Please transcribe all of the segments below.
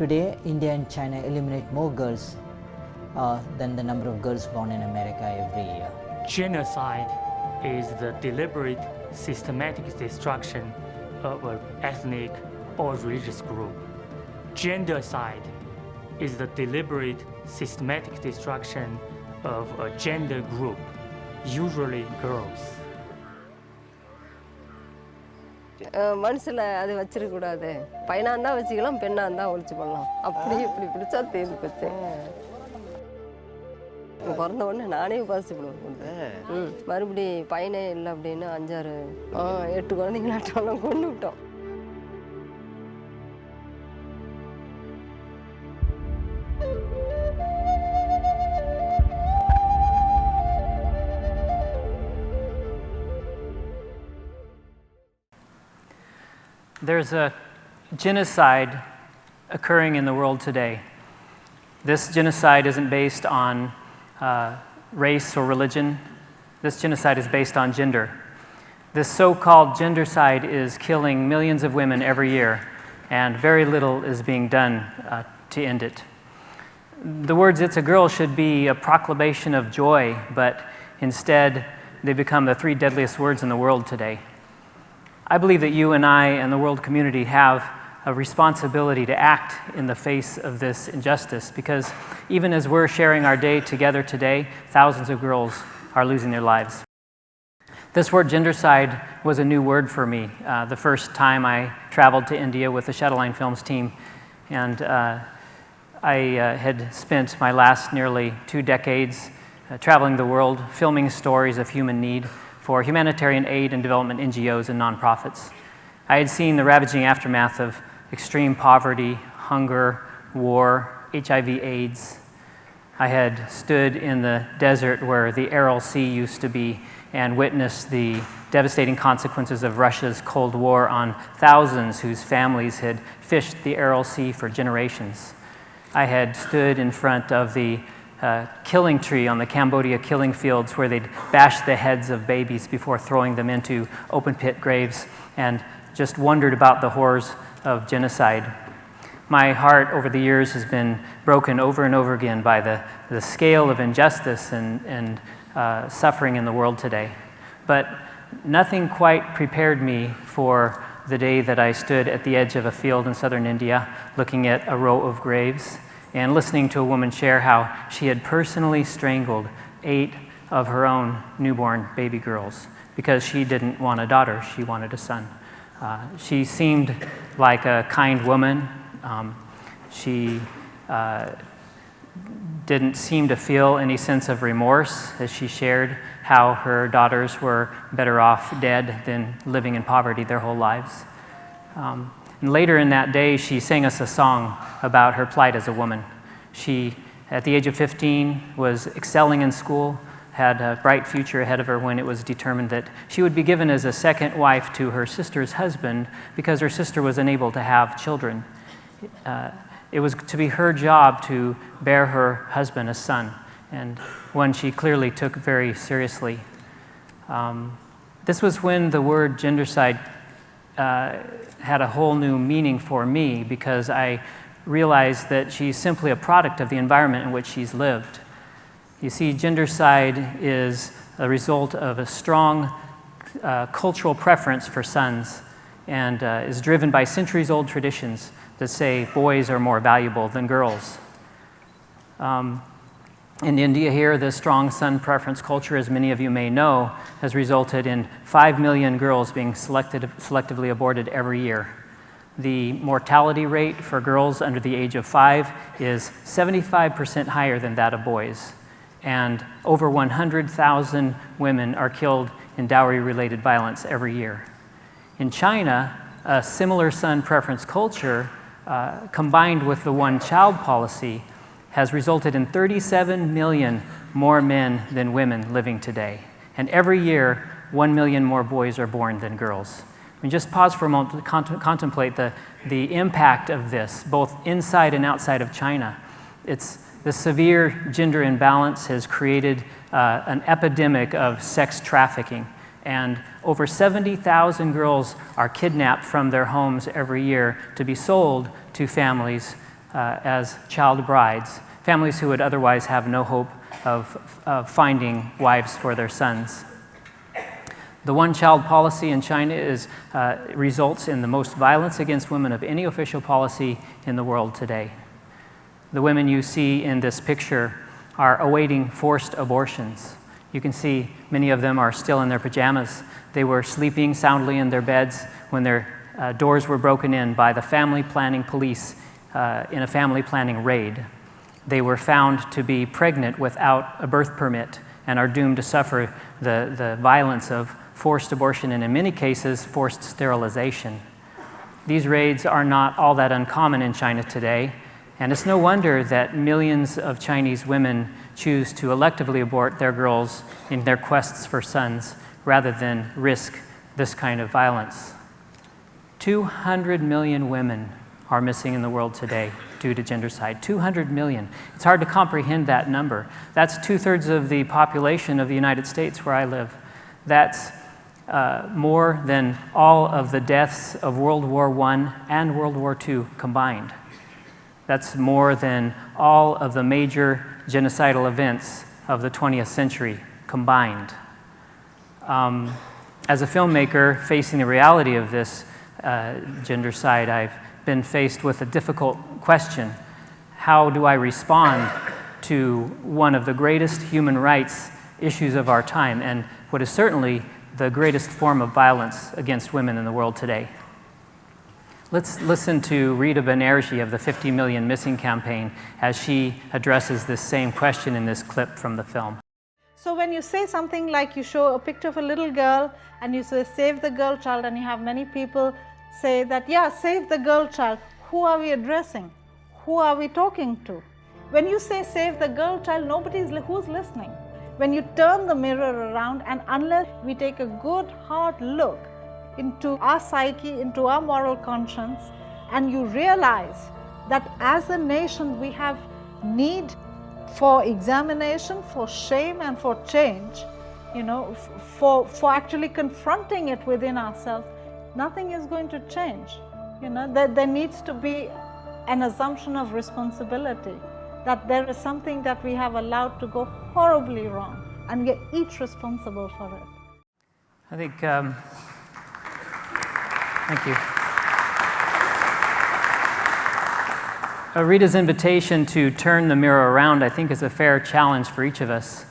Today, India and China eliminate more girls than the number of girls born in America every year. Genocide is the deliberate, systematic destruction of an ethnic or religious group. Gendercide is the deliberate, systematic destruction of a gender group, usually girls. மனசில் அது வச்சிருக்கக்கூடாது. பையனாக இருந்தால் வச்சுக்கலாம், பெண்ணாக இருந்தால் ஒழிச்சு பண்ணலாம். அப்படி இப்படி பிடிச்சா தேர்ந்து போச்சு. பிறந்த உடனே நானே பாசிபிள் மறுபடி பையனே இல்லை அப்படின்னு 8 குழந்தைங்களாட்டெல்லாம் கொண்டு விட்டோம். There's a genocide occurring in the world today. This genocide isn't based on race or religion. This genocide is based on gender. This so-called gendercide is killing millions of women every year, and very little is being done to end it. The words "it's a girl" should be a proclamation of joy, but instead they become the 3 deadliest words in the world today. I believe that you and I and the world community have a responsibility to act in the face of this injustice, because even as we're sharing our day together today, thousands of girls are losing their lives. This word gendercide was a new word for me. The first time I traveled to India with the Shadowline Films team, and I had spent my last nearly 2 decades traveling the world, filming stories of human need for humanitarian aid and development NGOs and nonprofits. I had seen the ravaging aftermath of extreme poverty, hunger, war, HIV/AIDS. I had stood in the desert where the Aral Sea used to be and witnessed the devastating consequences of Russia's Cold War on thousands whose families had fished the Aral Sea for generations. I had stood in front of the killing tree on the Cambodia killing fields where they'd bash the heads of babies before throwing them into open pit graves, and just wondered about the horrors of genocide. My heart over the years has been broken over and over again by the scale of injustice and suffering in the world today. But nothing quite prepared me for the day that I stood at the edge of a field in southern India looking at a row of graves and listening to a woman share how she had personally strangled 8 of her own newborn baby girls because she didn't want a daughter, she wanted a son. She seemed like a kind woman. She didn't seem to feel any sense of remorse as she shared how her daughters were better off dead than living in poverty their whole lives. And later in that day, she sang us a song about her plight as a woman. She, at the age of 15, was excelling in school, had a bright future ahead of her when it was determined that she would be given as a second wife to her sister's husband because her sister was unable to have children. It was to be her job to bear her husband a son, and one she clearly took very seriously. This was when the word gendercide had a whole new meaning for me, because I realized that she's simply a product of the environment in which she's lived. You see, gendercide is a result of a strong cultural preference for sons, and is driven by centuries-old traditions that say boys are more valuable than girls. In India here, this strong son preference culture, as many of you may know, has resulted in 5 million girls being selectively aborted every year. The mortality rate for girls under the age of 5 is 75% higher than that of boys. And over 100,000 women are killed in dowry-related violence every year. In China, a similar son preference culture, combined with the one-child policy, has resulted in 37 million more men than women living today. And every year, 1 million more boys are born than girls. I mean, just pause for a moment to contemplate the impact of this, both inside and outside of China. The severe gender imbalance has created an epidemic of sex trafficking, and over 70,000 girls are kidnapped from their homes every year to be sold to families as child brides, families who would otherwise have no hope of finding wives for their sons. The one-child policy in China results in the most violence against women of any official policy in the world today. The women you see in this picture are awaiting forced abortions. You can see many of them are still in their pajamas. They were sleeping soundly in their beds when their doors were broken in by the family planning police in a family planning raid. They were found to be pregnant without a birth permit and are doomed to suffer the violence of forced abortion and, in many cases, forced sterilization. These raids are not all that uncommon in China today, and it's no wonder that millions of Chinese women choose to electively abort their girls in their quests for sons rather than risk this kind of violence. 200 million women are missing in the world today due to gendercide. 200 million. It's hard to comprehend that number. That's 2/3 of the population of the United States where I live. That's more than all of the deaths of World War I and World War II combined. That's more than all of the major genocidal events of the 20th century combined. As a filmmaker facing the reality of this gendercide, I've been faced with a difficult question. How do I respond to one of the greatest human rights issues of our time, and what is certainly the greatest form of violence against women in the world today? Let's listen to Rita Banerjee of the 50 Million Missing campaign as she addresses this same question in this clip from the film. So when you say something like, you show a picture of a little girl and you say save the girl child, and you have many people say that, yeah, save the girl child, who are we addressing? Who are we talking to? When you say save the girl child, who's listening? When you turn the mirror around, and unless we take a good hard look into our psyche, into our moral conscience, and you realize that as a nation we have need for examination, for shame, and for change, for actually confronting it within ourselves, nothing is going to change. There needs to be an assumption of responsibility, that there is something that we have allowed to go horribly wrong, and we are each responsible for it. I think, thank you. Rita's invitation to turn the mirror around, I think, is a fair challenge for each of us.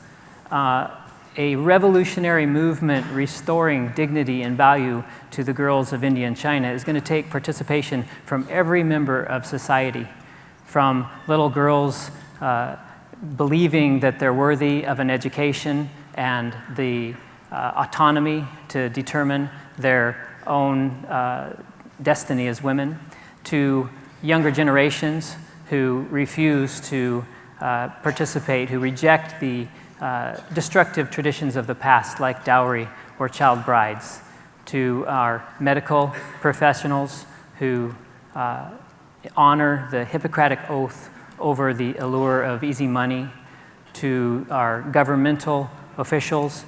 A revolutionary movement restoring dignity and value to the girls of India and China is going to take participation from every member of society, from little girls believing that they're worthy of an education and the autonomy to determine their own destiny as women, to younger generations who refuse to participate, who reject the destructive traditions of the past like dowry or child brides, to our medical professionals who honor the Hippocratic oath over the allure of easy money, to our governmental officials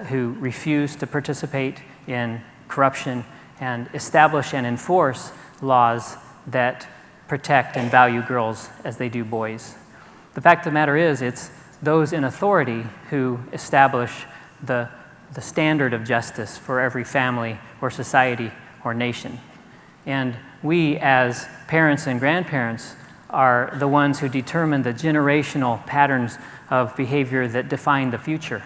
who refuse to participate in corruption and establish and enforce laws that protect and value girls as they do boys. The fact of the matter is, it's those in authority who establish the standard of justice for every family or society or nation. And we as parents and grandparents are the ones who determine the generational patterns of behavior that define the future.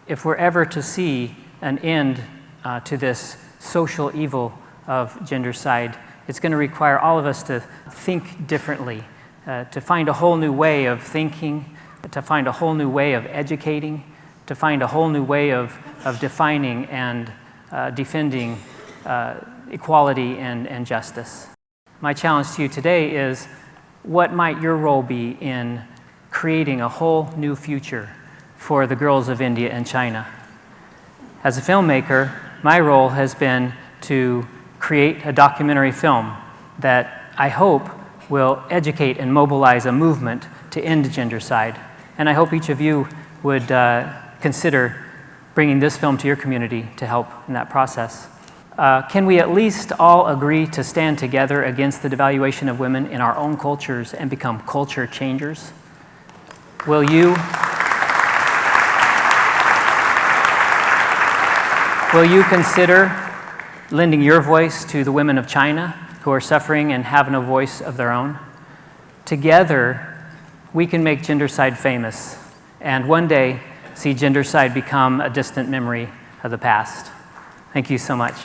If we're ever to see an end to this social evil of gendercide, it's going to require all of us to think differently, to find a whole new way of thinking, to find a whole new way of educating, to find a whole new way of defining and defending equality and justice. My challenge to you today is, what might your role be in creating a whole new future for the girls of India and China? As a filmmaker, my role has been to create a documentary film that I hope will educate and mobilize a movement to end gendercide. And I hope each of you would consider bringing this film to your community to help in that process. can we at least all agree to stand together against the devaluation of women in our own cultures and become culture changers? Will you consider lending your voice to the women of China who are suffering and have no voice of their own? Together, we can make gendercide famous and one day see gendercide become a distant memory of the past. Thank you so much.